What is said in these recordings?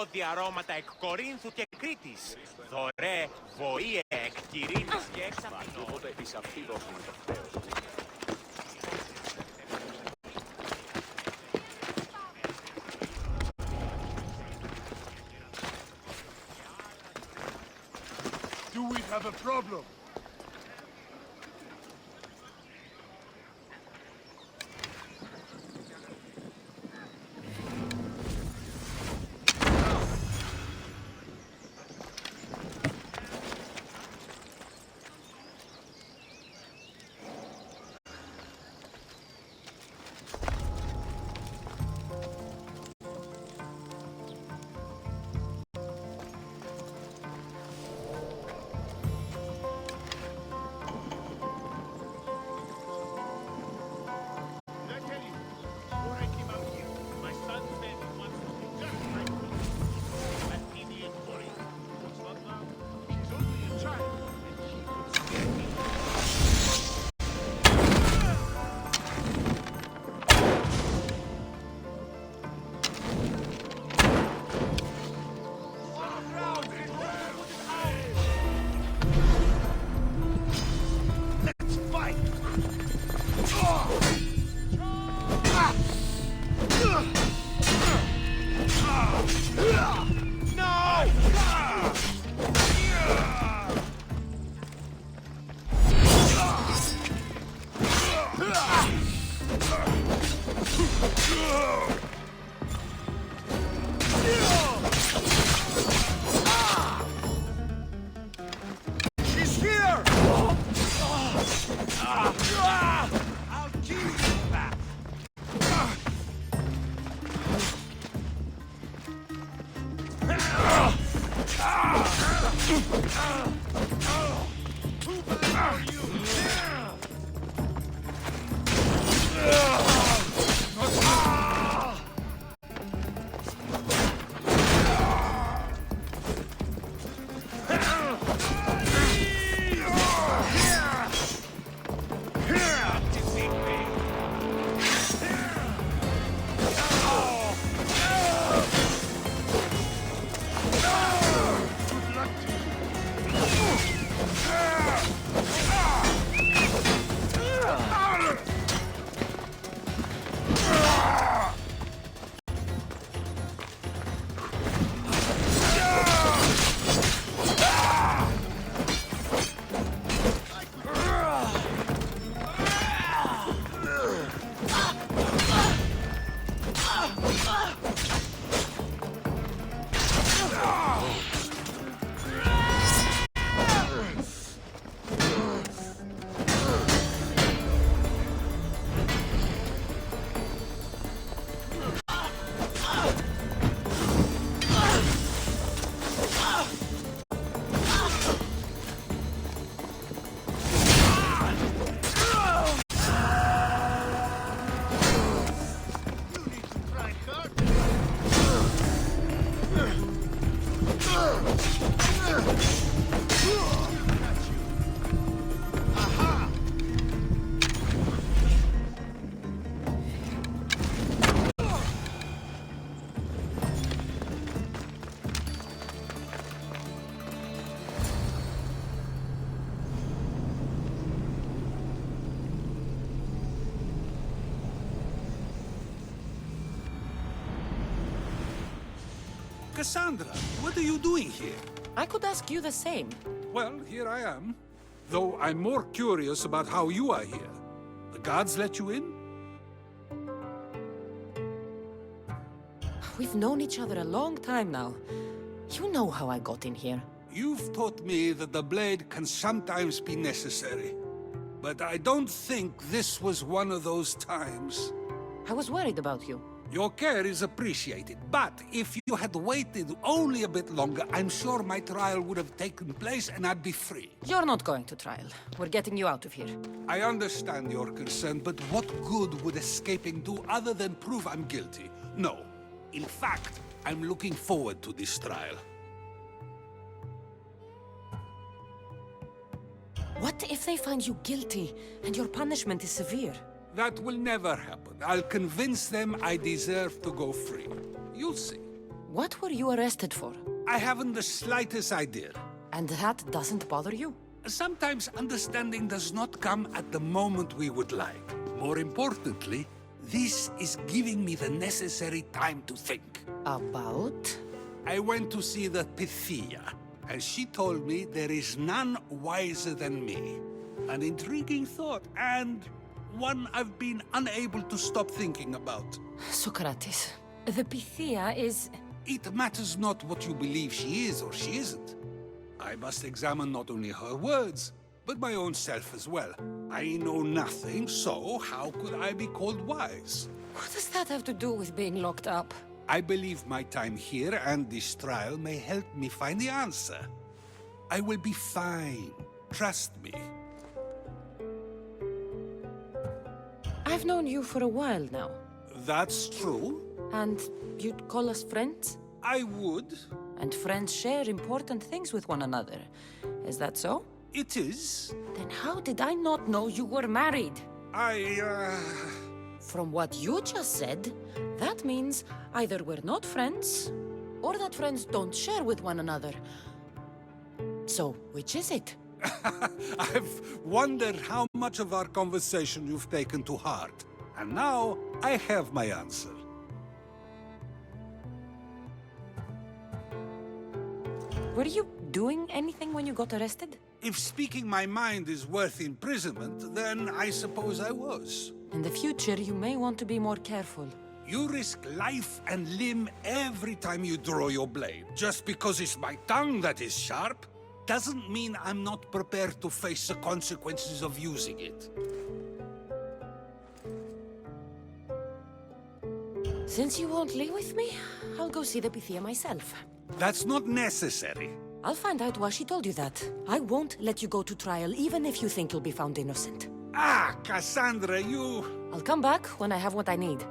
ορειώδη αρώματα εκ Κορίνθου και Κρήτης. Δωρέ, βοήε, εκ Κυρίνης και εξ Αθηνών. Οπότε εις αυτή δώσουμε το χρέος. Do we have a problem? Cassandra, what are you doing here? I could ask you the same. Well, here I am. Though I'm more curious about how you are here. The guards let you in? We've known each other a long time now. You know how I got in here. You've taught me that the blade can sometimes be necessary. But I don't think this was one of those times. I was worried about you. Your care is appreciated, but if you had waited only a bit longer, I'm sure my trial would have taken place and I'd be free. You're not going to trial. We're getting you out of here. I understand your concern, but what good would escaping do other than prove I'm guilty? No. In fact, I'm looking forward to this trial. What if they find you guilty and your punishment is severe? That will never happen. I'll convince them I deserve to go free. You'll see. What were you arrested for? I haven't the slightest idea. And that doesn't bother you? Sometimes understanding does not come at the moment we would like. More importantly, this is giving me the necessary time to think. About? I went to see the Pythia, and she told me there is none wiser than me. An intriguing thought, and one I've been unable to stop thinking about. Socrates, the Pythia is... It matters not what you believe she is or she isn't. I must examine not only her words, but my own self as well. I know nothing, so how could I be called wise? What does that have to do with being locked up? I believe my time here and this trial may help me find the answer. I will be fine. Trust me. I've known you for a while now. That's true. And you'd call us friends? I would. And friends share important things with one another. Is that so? It is. Then how did I not know you were married? I, From what you just said, that means either we're not friends, or that friends don't share with one another. So, which is it? I've wondered how much of our conversation you've taken to heart. And now, I have my answer. Were you doing anything when you got arrested? If speaking my mind is worth imprisonment, then I suppose I was. In the future, you may want to be more careful. You risk life and limb every time you draw your blade. Just because it's my tongue that is sharp, doesn't mean I'm not prepared to face the consequences of using it. Since you won't leave with me, I'll go see the Pythia myself. That's not necessary. I'll find out why she told you that. I won't let you go to trial, even if you think you'll be found innocent. Ah, Cassandra, you... I'll come back when I have what I need.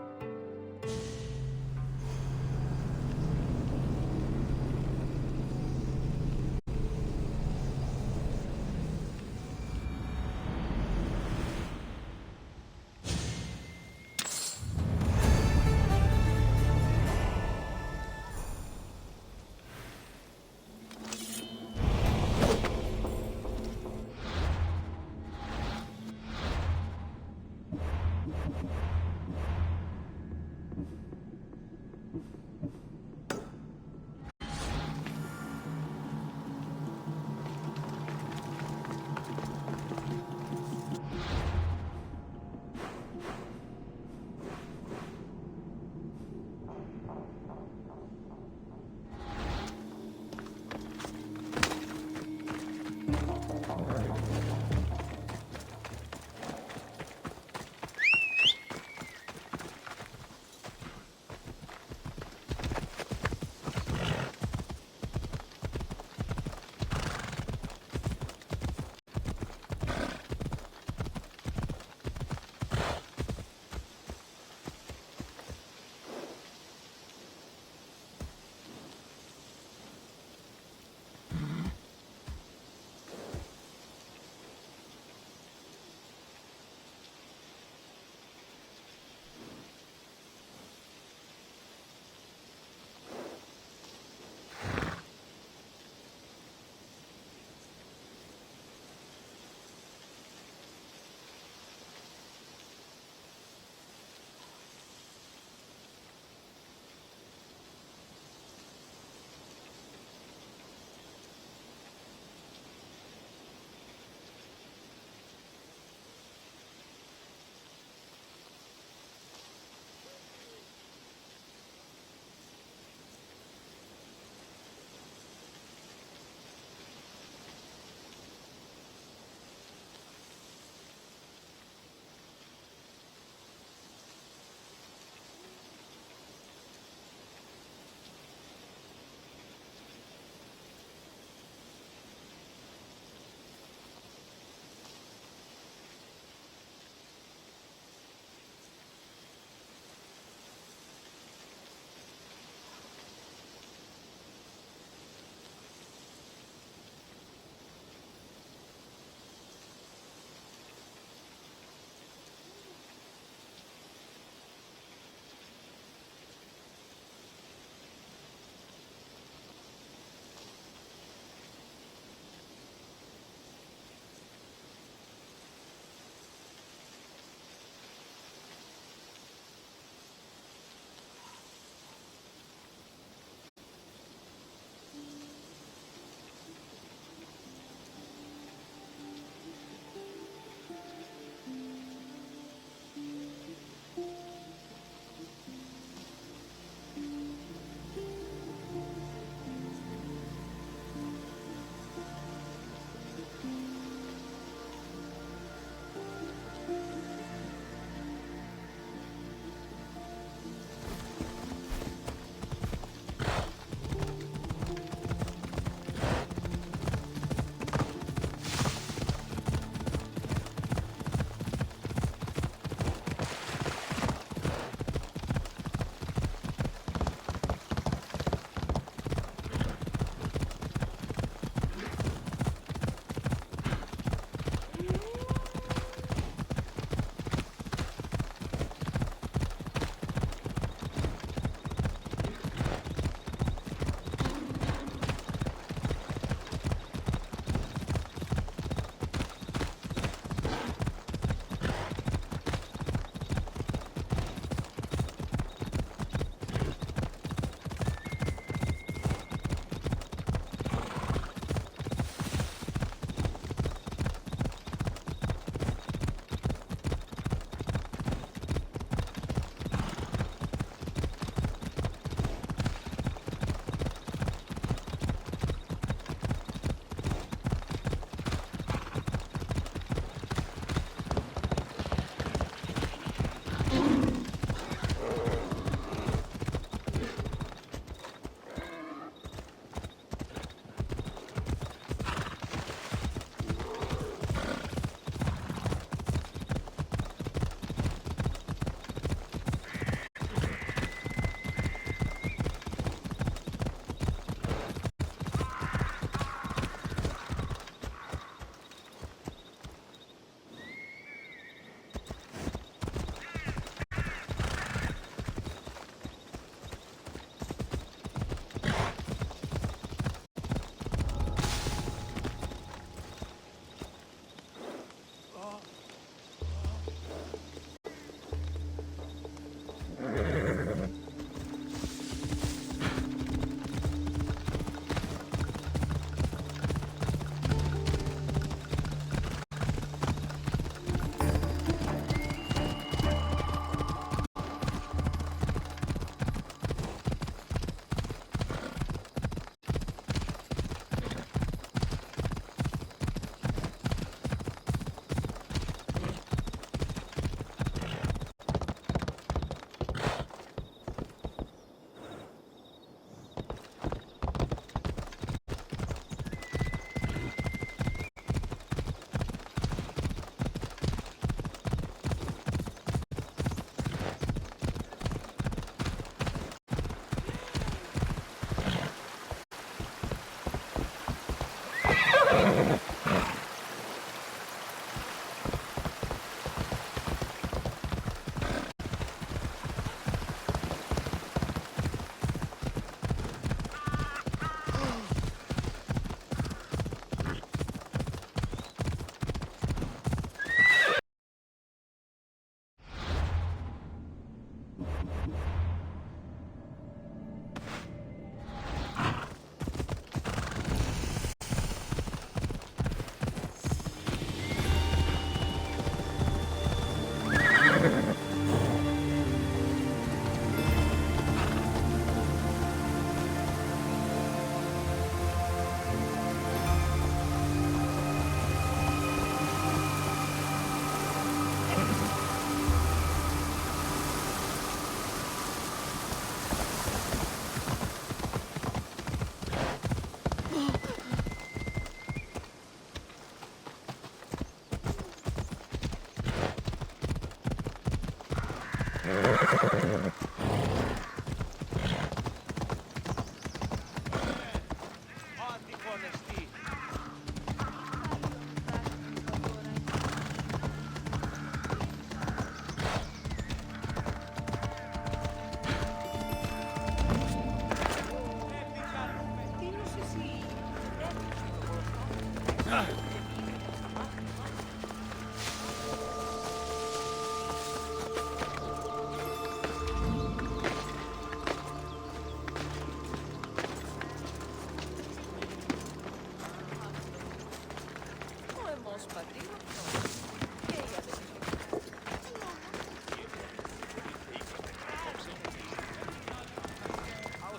Αντιφωνευτή.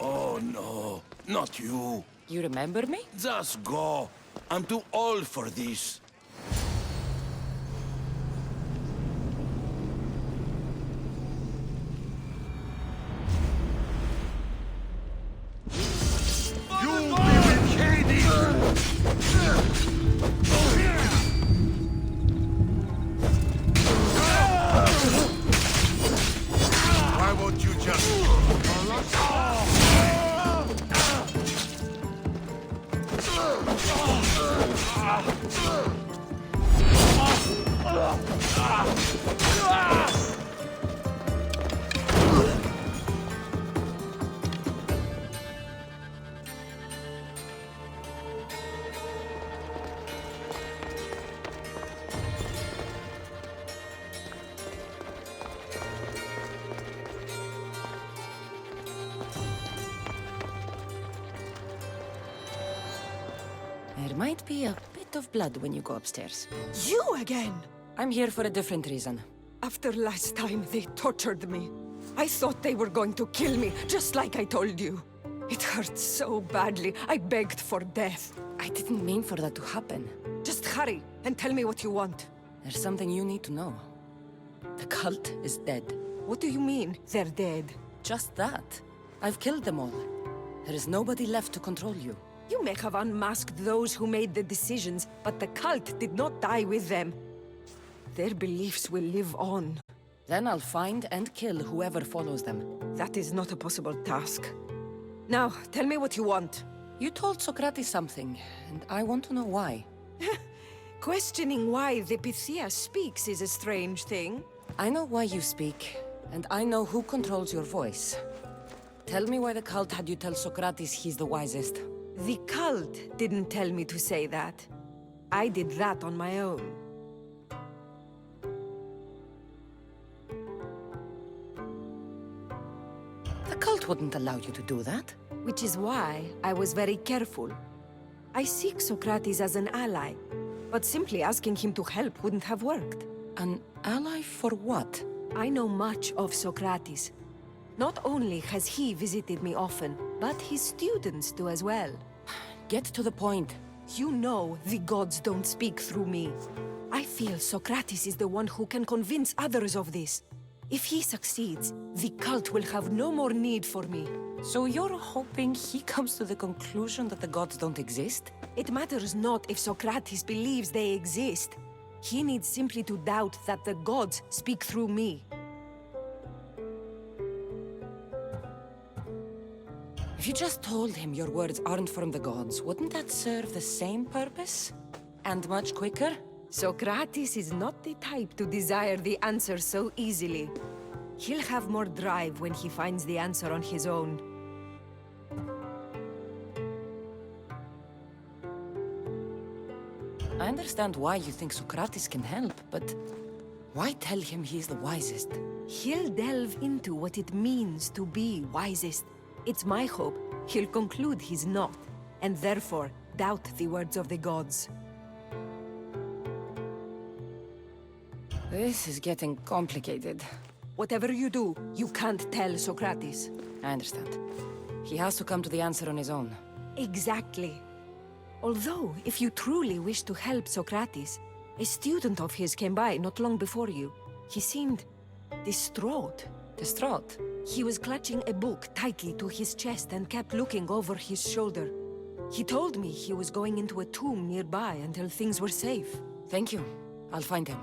Oh no, not you. You remember me? Just go. I'm too old for this. You'll be with Hades! Why won't you just... There might be a bit of blood when you go upstairs. You again! I'm here for a different reason. After last time, they tortured me. I thought they were going to kill me, just like I told you. It hurt so badly, I begged for death. I didn't mean for that to happen. Just hurry, and tell me what you want. There's something you need to know. The cult is dead. What do you mean, they're dead? Just that. I've killed them all. There is nobody left to control you. You may have unmasked those who made the decisions, but the cult did not die with them. Their beliefs will live on. Then I'll find and kill whoever follows them. That is not a possible task. Now, tell me what you want. You told Socrates something, and I want to know why. Questioning why the Pythia speaks is a strange thing. I know why you speak, and I know who controls your voice. Tell me why the cult had you tell Socrates he's the wisest. The cult didn't tell me to say that. I did that on my own. The cult wouldn't allow you to do that. Which is why I was very careful. I seek Socrates as an ally, but simply asking him to help wouldn't have worked. An ally for what? I know much of Socrates. Not only has he visited me often, but his students do as well. Get to the point. You know the gods don't speak through me. I feel Socrates is the one who can convince others of this. If he succeeds, the cult will have no more need for me. So you're hoping he comes to the conclusion that the gods don't exist? It matters not if Socrates believes they exist. He needs simply to doubt that the gods speak through me. If you just told him your words aren't from the gods, wouldn't that serve the same purpose? And much quicker? Socrates is not the type to desire the answer so easily. He'll have more drive when he finds the answer on his own. I understand why you think Socrates can help, but why tell him he's the wisest? He'll delve into what it means to be wisest. It's my hope he'll conclude he's not, and therefore doubt the words of the gods. This is getting complicated. Whatever you do, you can't tell Socrates. I understand. He has to come to the answer on his own. Exactly. Although, if you truly wish to help Socrates, a student of his came by not long before you. He seemed distraught. Distraught? He was clutching a book tightly to his chest and kept looking over his shoulder. He told me he was going into a tomb nearby until things were safe. Thank you. I'll find him.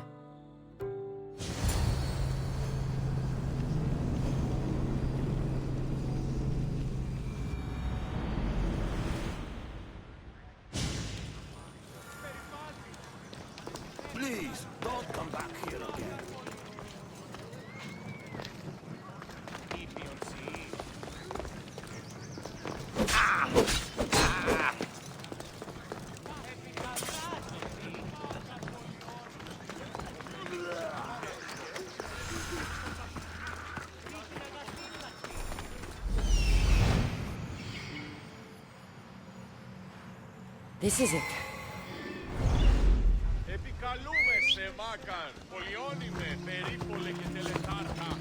This is it. Επικαλούμε σε Μάκαν, πολιώνυμε, περίπολε και τελετάρχα.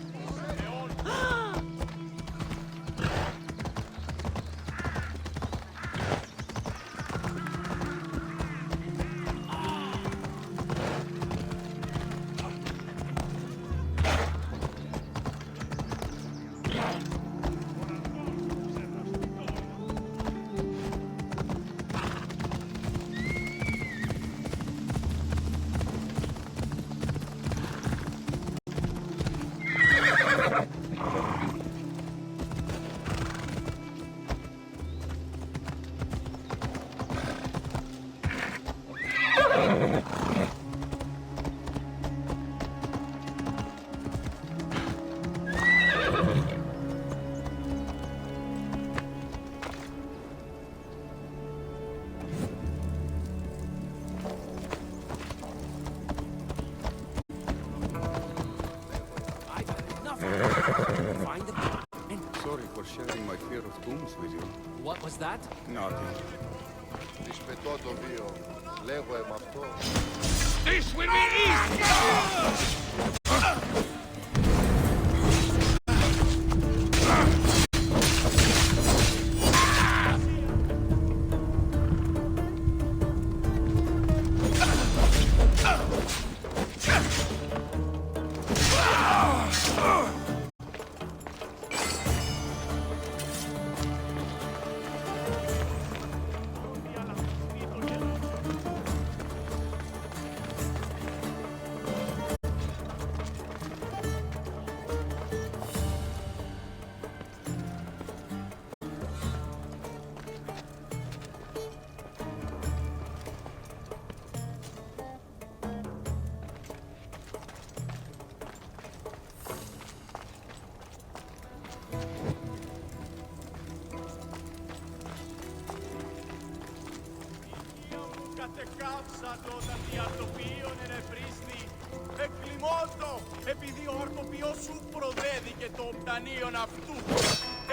Sorry for sharing my fear of tombs with you. What was that? Nothing. Δυσπετώ το βίο, λέγω εμ' αυτό. This will be easy! Κατεκάψατο τα διατοπίων ενευρίστη. Εκκλιμώτο, επειδή ο αρκοπιός σου προδέδικε το πτανίον αυτού.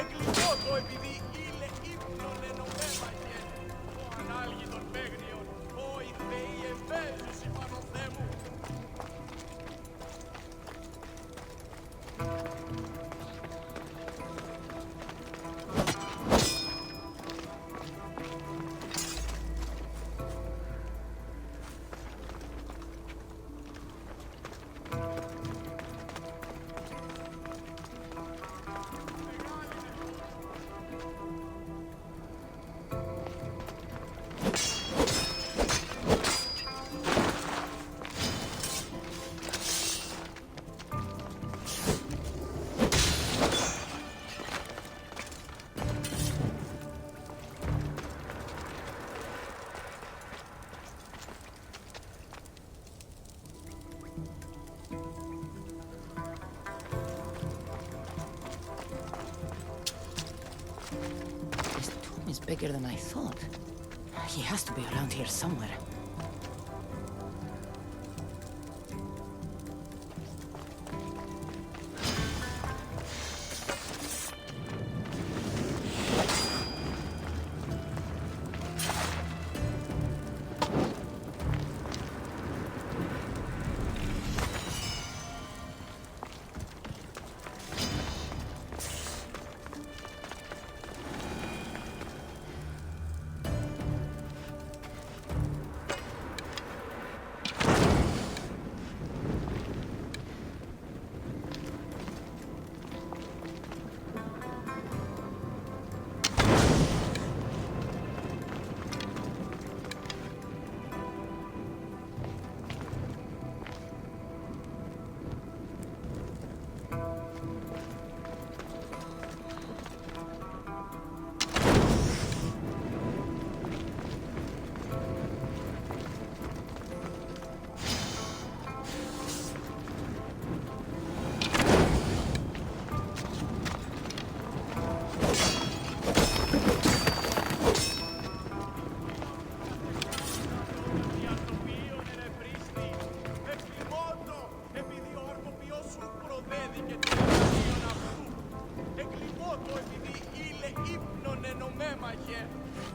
Εκκλιμώτο, επειδή ήλε ύπνον ενωμέμαγε. Ο ανάλγη των παίγνιων, ο οι θεοί εμβέλους υπανοθέ μου. This tomb is bigger than I thought. He has to be around here somewhere.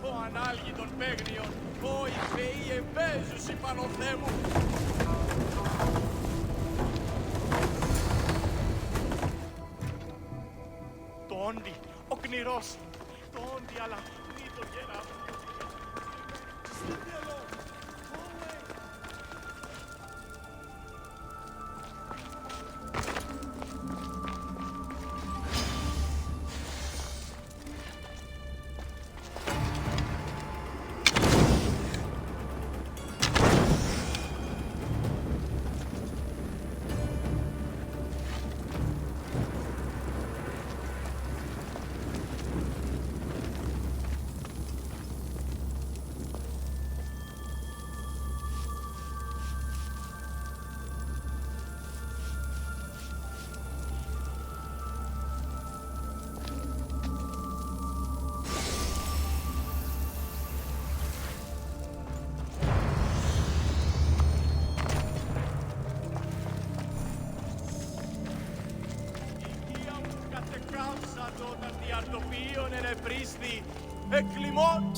ο ανάλγητον παίγνιον, ο οι θεοί ευαίζουσι πανωθέμου. Το όντι, ο κνηρός, το όντι, αλλά μη το γέρα.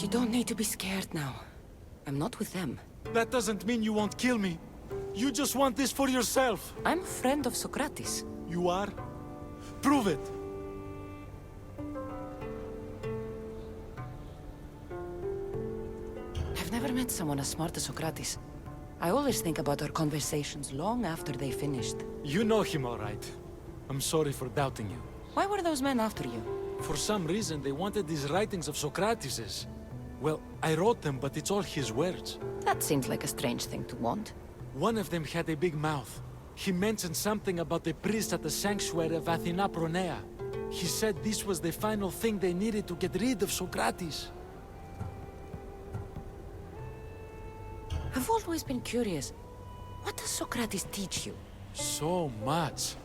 You don't need to be scared now. I'm not with them. That doesn't mean you won't kill me. You just want this for yourself. I'm a friend of Socrates. You are? Prove it. I've never met someone as smart as Socrates. I always think about our conversations long after they finished. You know him all right. I'm sorry for doubting you. Why were those men after you? For some reason, they wanted these writings of Socrates's. Well, I wrote them, but it's all his words. That seems like a strange thing to want. One of them had a big mouth. He mentioned something about the priest at the sanctuary of Athena Pronea. He said this was the final thing they needed to get rid of Socrates. I've always been curious. What does Socrates teach you? So much.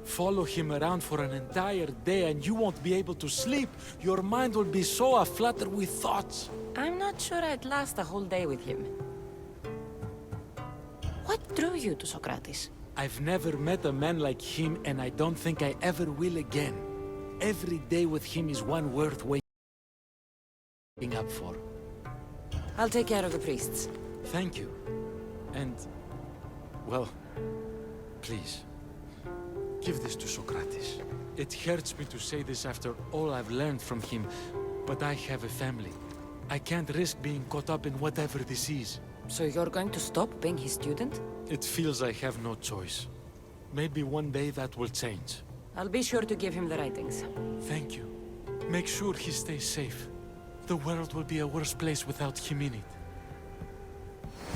Follow him around for an entire day and you won't be able to sleep. Your mind will be so aflutter with thoughts. I'm not sure I'd last a whole day with him. What drew you to Socrates? I've never met a man like him and I don't think I ever will again. Every day with him is one worth waking up for. I'll take care of the priests. Thank you. And, well, please, give this to Socrates. It hurts me to say this after all I've learned from him, but I have a family. I can't risk being caught up in whatever this is. So you're going to stop being his student? It feels I have no choice. Maybe one day that will change. I'll be sure to give him the writings. Thank you. Make sure he stays safe. The world will be a worse place without him in it.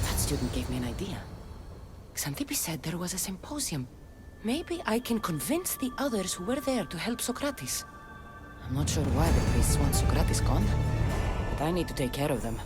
That student gave me an idea. Xanthippe said there was a symposium. Maybe I can convince the others who were there to help Socrates. I'm not sure why the priests want Socrates gone, but I need to take care of them.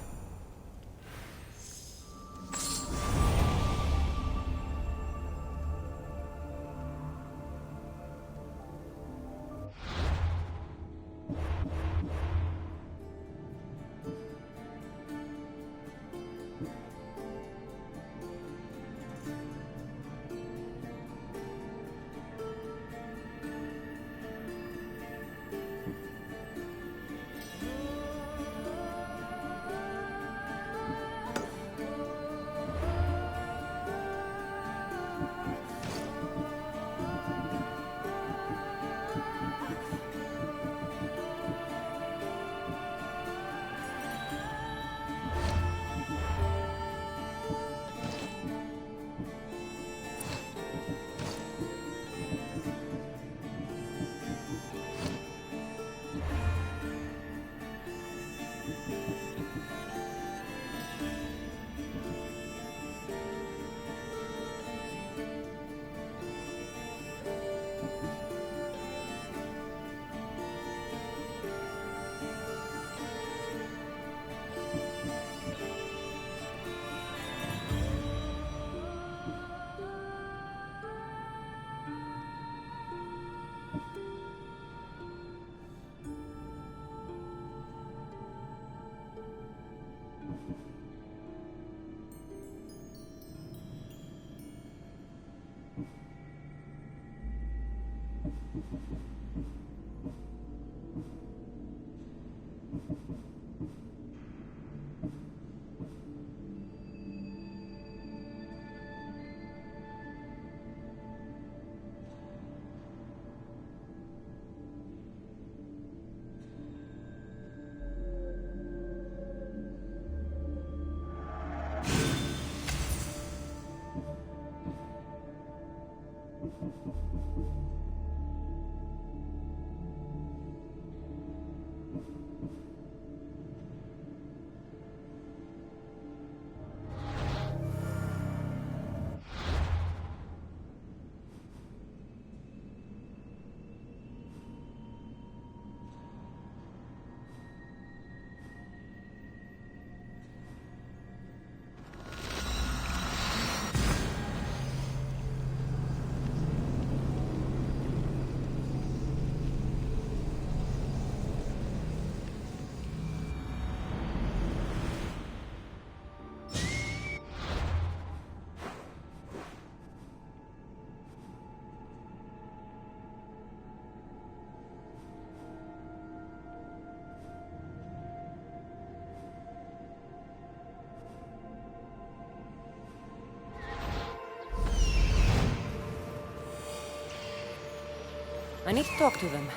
I need to talk to them.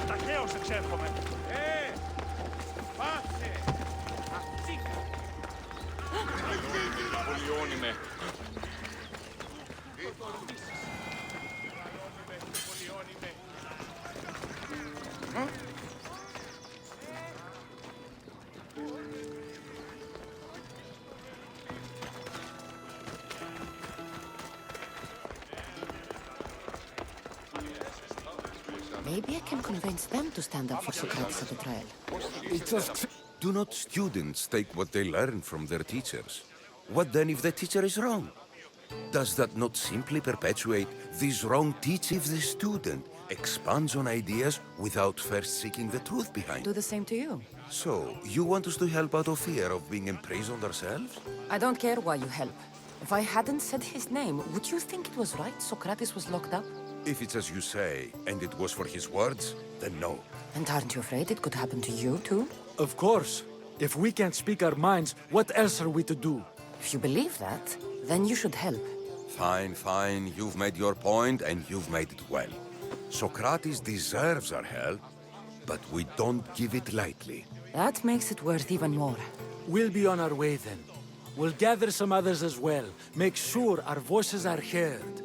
Ταχαίως εξέρχομαι. Πάσε! Ατσίκα! Πολιώνυμε. Maybe I can convince them to stand up for Socrates at the trial. Do not students take what they learn from their teachers? What then if the teacher is wrong? Does that not simply perpetuate this wrong teaching if the student expands on ideas without first seeking the truth behind? Do the same to you. So, you want us to help out of fear of being imprisoned ourselves? I don't care why you help. If I hadn't said his name, would you think it was right Socrates was locked up? If it's as you say, and it was for his words, then no. And aren't you afraid it could happen to you, too? Of course. If we can't speak our minds, what else are we to do? If you believe that, then you should help. Fine, fine. You've made your point, and you've made it well. Socrates deserves our help, but we don't give it lightly. That makes it worth even more. We'll be on our way then. We'll gather some others as well. Make sure our voices are heard.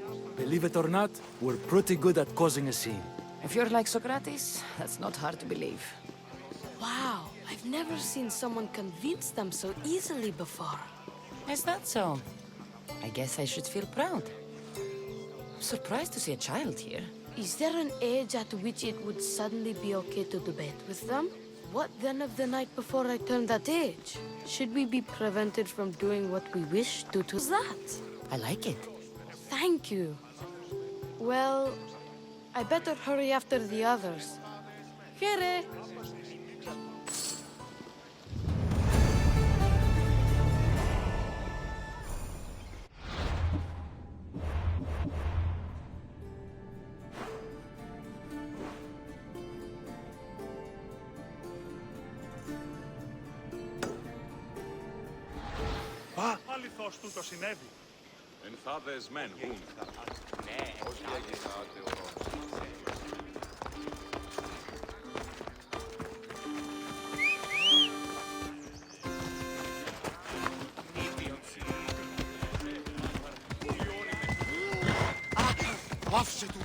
Believe it or not, we're pretty good at causing a scene. If you're like Socrates, that's not hard to believe. Wow, I've never seen someone convince them so easily before. Is that so? I guess I should feel proud. I'm surprised to see a child here. Is there an age at which it would suddenly be okay to debate with them? What then of the night before I turned that age? Should we be prevented from doing what we wish due to that? I like it. Thank you. Well, I better hurry after the others. Here! Αληθώς τούτο συνέβη. Ενθάδες μεν γουν. Όσοι έγινα άτεωρος. Άφησε του!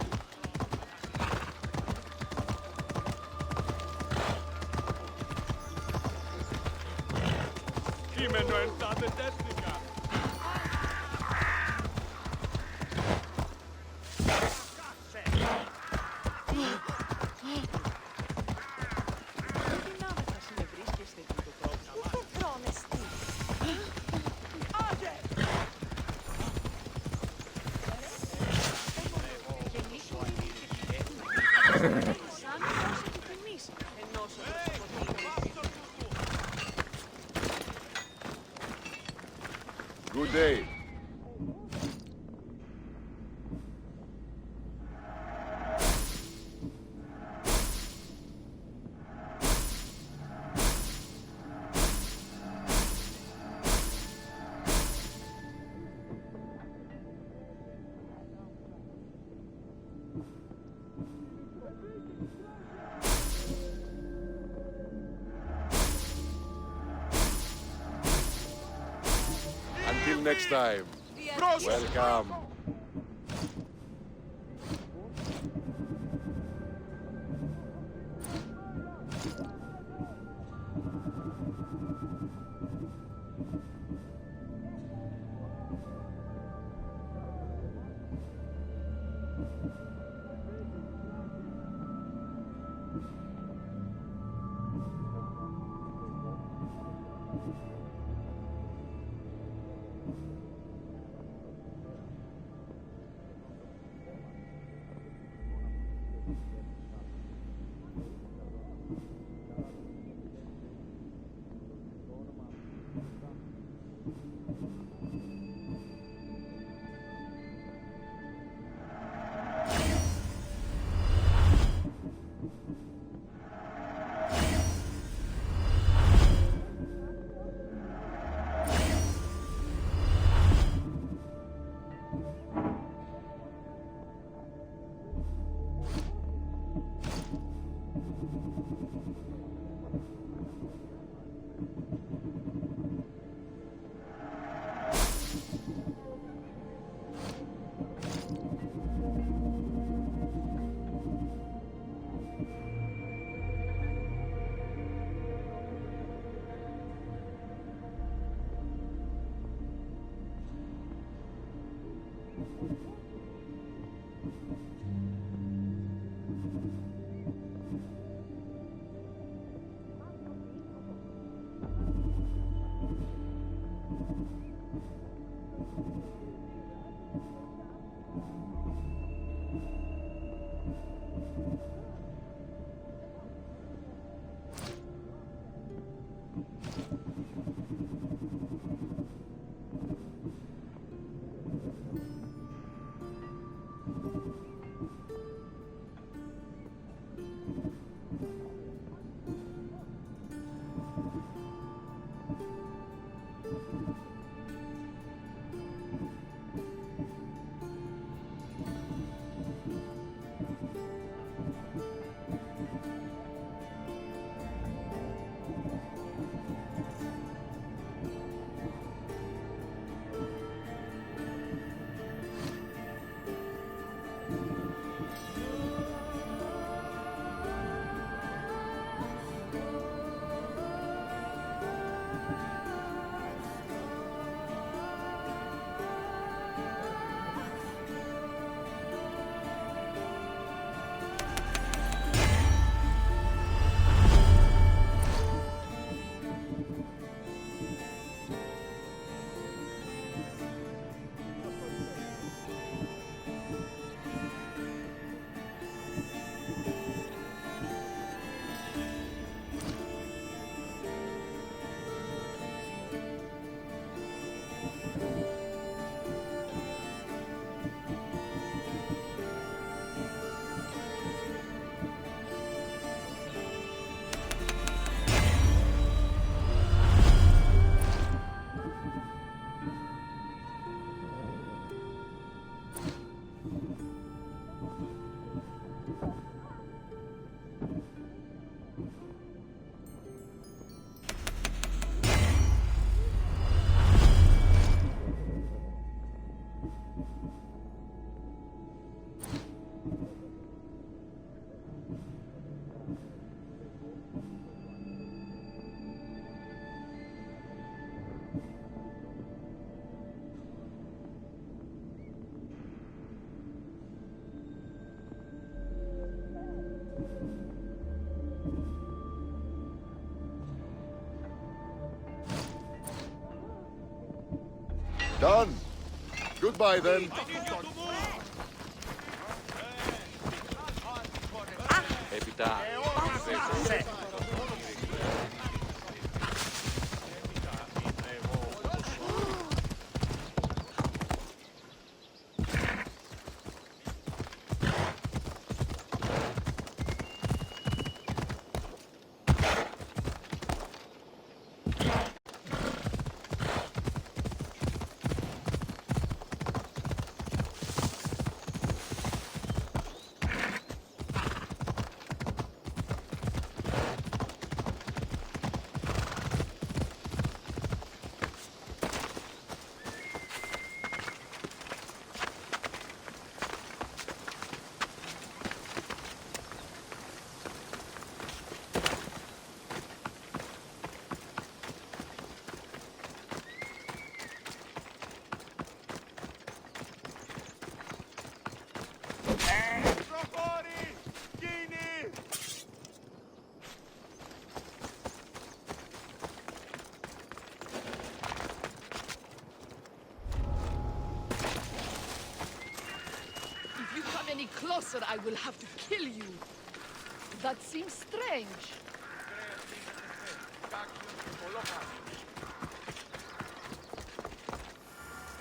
Κείμενο ενθάδε τέθηκα. Good day. next time. Welcome. Done. Goodbye then. Έπειτα, closer, I will have to kill you. That seems strange.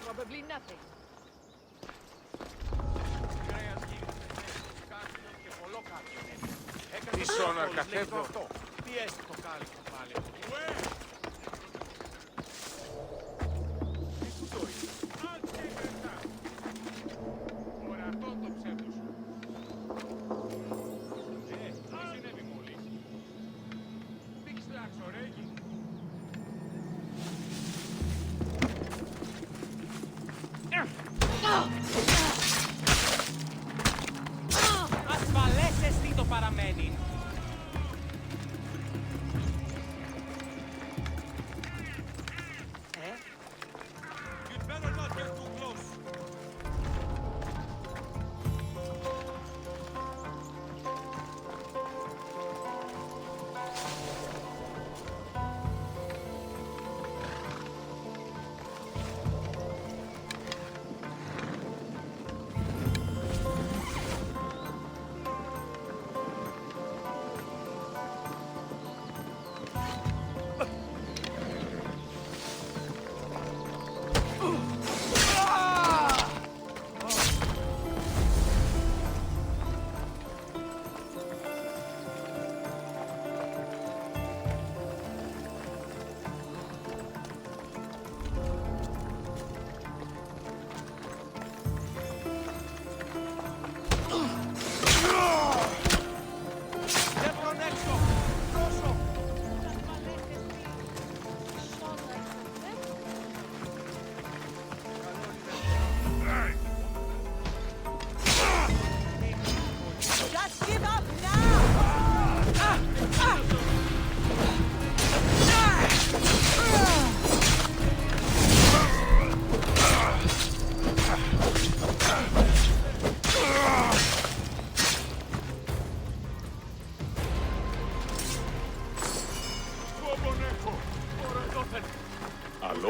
Probably nothing. Τι σόναρ καθέτω αυτό. Τι έστω το κάλυφο πάλι. Τι σου το είπε. Ωραία, αυτό το ψεύδο σου. Τι συνέβη μόλις. Δείξτε αξορέγγι. Ασφαλές εστί το παραμένει. You'd better not get too close.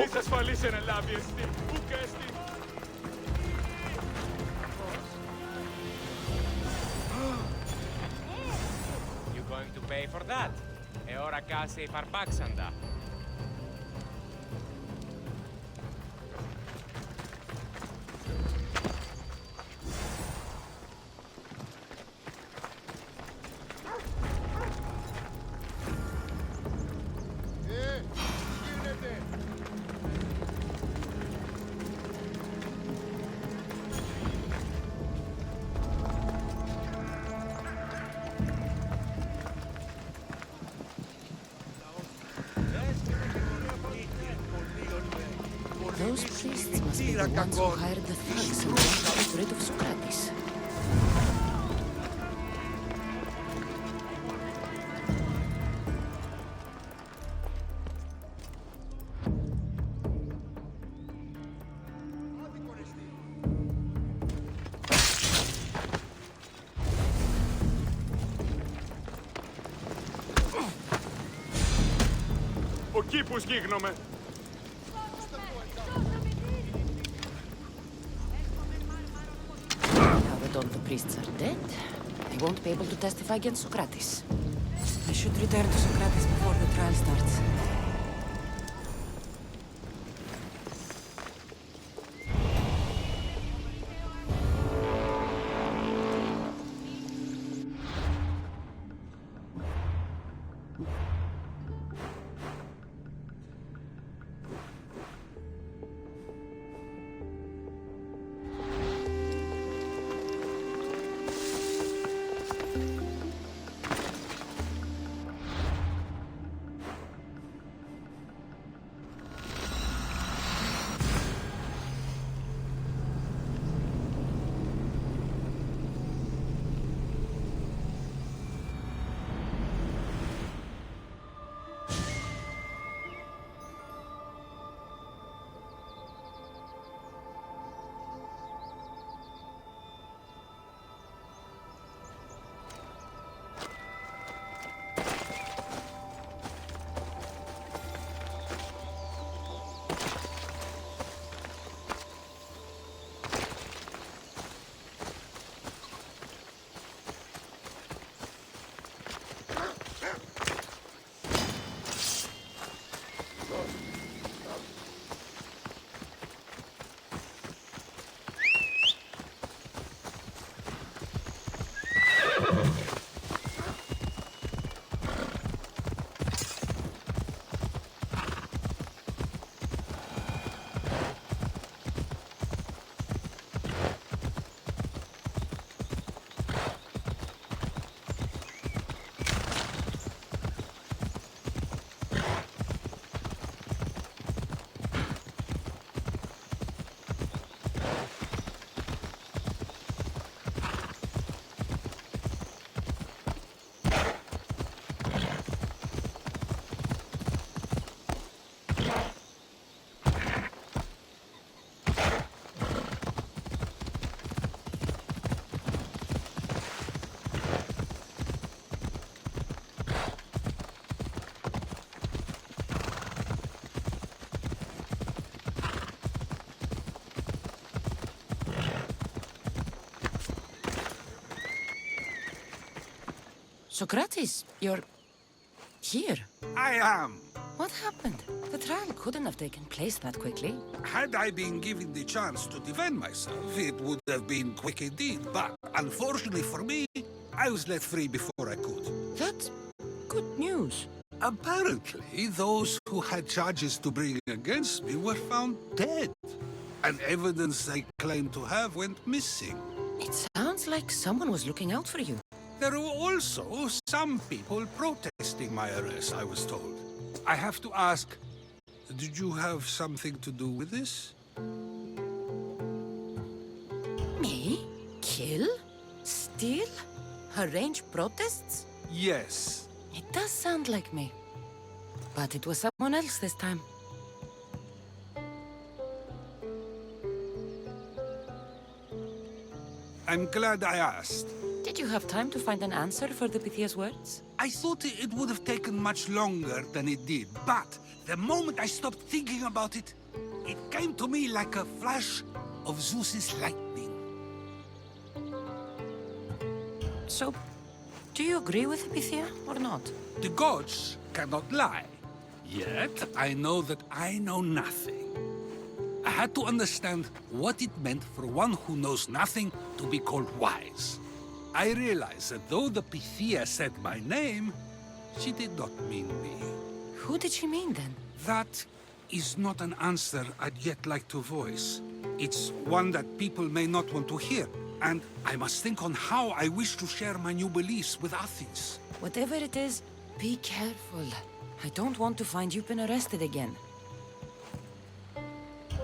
Είσαι ασφαλής εν ελάβει εστί. Πού και εστί. You going to pay for that? Ώρα κάση υπαρπάξαντα. Those priests must be the ones who hired the thugs and wanted to get rid of Socrates. Ο κήπους γίγνομαι. Now that all the priests are dead, they won't be able to testify against Socrates. I should return to Socrates before the trial starts. Socrates, you're... here. I am. What happened? The trial couldn't have taken place that quickly. Had I been given the chance to defend myself, it would have been quick indeed. But unfortunately for me, I was let free before I could. That's good news. Apparently, those who had charges to bring against me were found dead. And evidence they claimed to have went missing. It sounds like someone was looking out for you. There were also some people protesting my arrest, I was told. I have to ask, did you have something to do with this? Me? Kill? Steal? Arrange protests? Yes. It does sound like me. But it was someone else this time. I'm glad I asked. Did you have time to find an answer for the Pythia's words? I thought it would have taken much longer than it did, but the moment I stopped thinking about it, it came to me like a flash of Zeus's lightning. So, do you agree with Pythia or not? The gods cannot lie. Yet, I know that I know nothing. I had to understand what it meant for one who knows nothing to be called wise. I realized that though the Pythia said my name, she did not mean me. Who did she mean then? That is not an answer I'd yet like to voice. It's one that people may not want to hear, and I must think on how I wish to share my new beliefs with Athens. Whatever it is, be careful. I don't want to find you've been arrested again.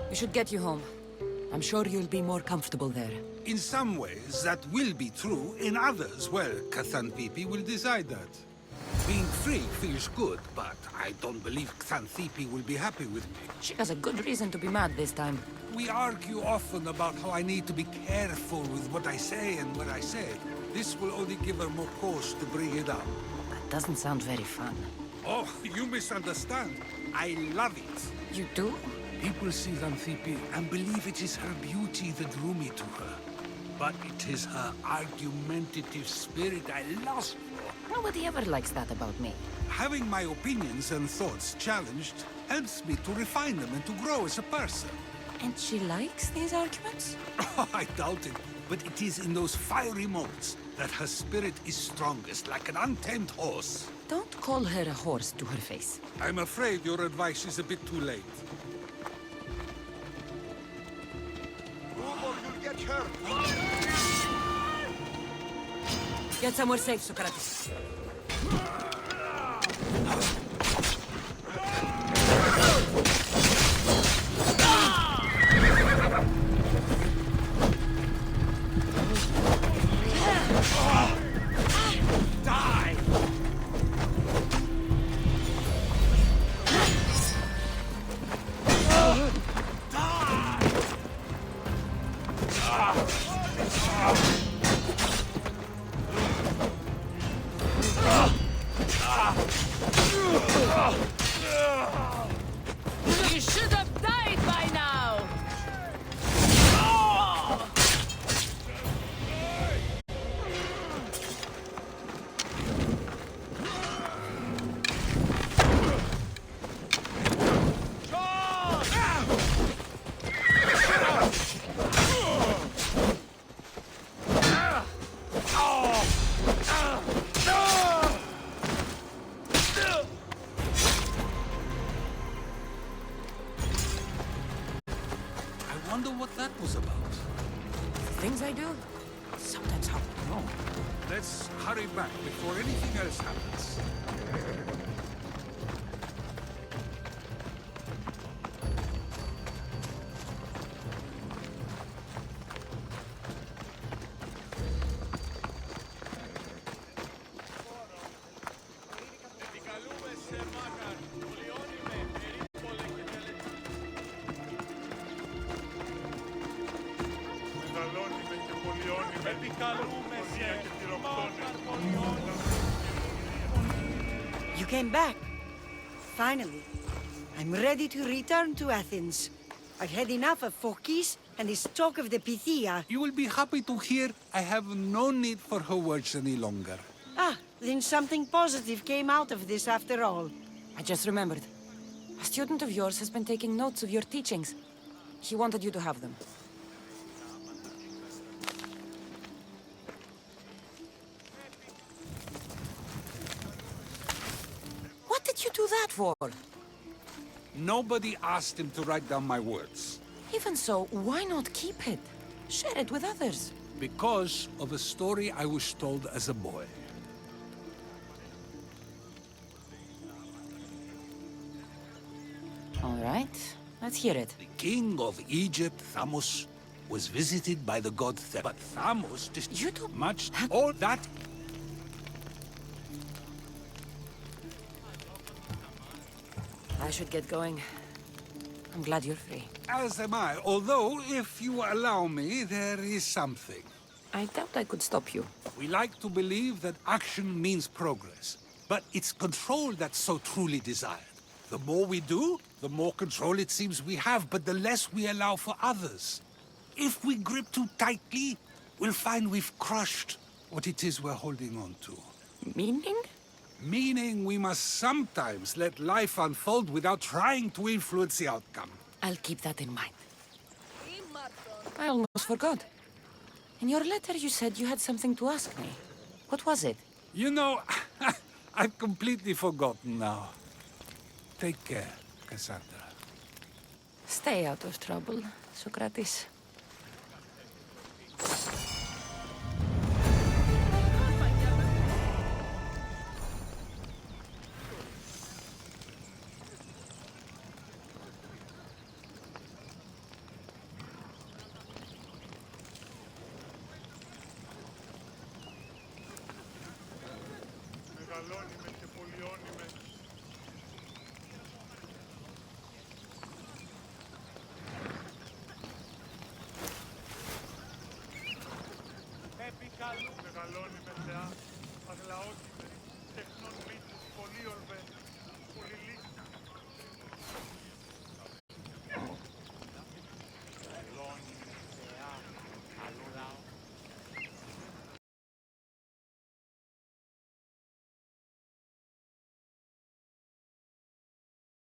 We should get you home. I'm sure you'll be more comfortable there. In some ways, that will be true. In others, well, Xanthippe will decide that. Being free feels good, but I don't believe Xanthippe will be happy with me. She has a good reason to be mad this time. We argue often about how I need to be careful with what I say and what I say. This will only give her more cause to bring it up. That doesn't sound very fun. Oh, you misunderstand. I love it. You do? People see Xanthippe and believe it is her beauty that drew me to her. But it is her argumentative spirit I lust for. Nobody ever likes that about me. Having my opinions and thoughts challenged helps me to refine them and to grow as a person. And she likes these arguments? Oh, I doubt it, but it is in those fiery moments that her spirit is strongest, like an untamed horse. Don't call her a horse to her face. I'm afraid your advice is a bit too late. You'll get hurt. Get somewhere safe, Socrates. You should have died by now! I wonder what that was about. The things I do sometimes happen. No. Let's hurry back before anything else happens. You came back. Finally. I'm ready to return to Athens. I've had enough of Phokis and his talk of the Pythia. You will be happy to hear I have no need for her words any longer. Ah, Then something positive came out of this after all. I just remembered. A student of yours has been taking notes of your teachings. He wanted you to have them. What did you do that for? Nobody asked him to write down my words. Even so, why not keep it? Share it with others. Because of a story I was told as a boy. All right, let's hear it. The king of Egypt, Thamos, was visited by the god Thebes. But Thamos You don't... much all that. I should get going. I'm glad you're free. As am I, although, if you allow me, there is something. I doubt I could stop you. We like to believe that action means progress, but it's control that's so truly desired. The more we do, the more control it seems we have, but the less we allow for others. If we grip too tightly, we'll find we've crushed what it is we're holding on to. Meaning? Meaning we must sometimes let life unfold without trying to influence the outcome. I'll keep that in mind. I almost forgot. In your letter you said you had something to ask me. What was it? You know, I've completely forgotten now. Take care, Cassandra. Stay out of trouble, Socrates. Μεγαλώνυμες και πολυώνυμες. Επικαλού. Μεγαλώνυμες θεά, αγλαός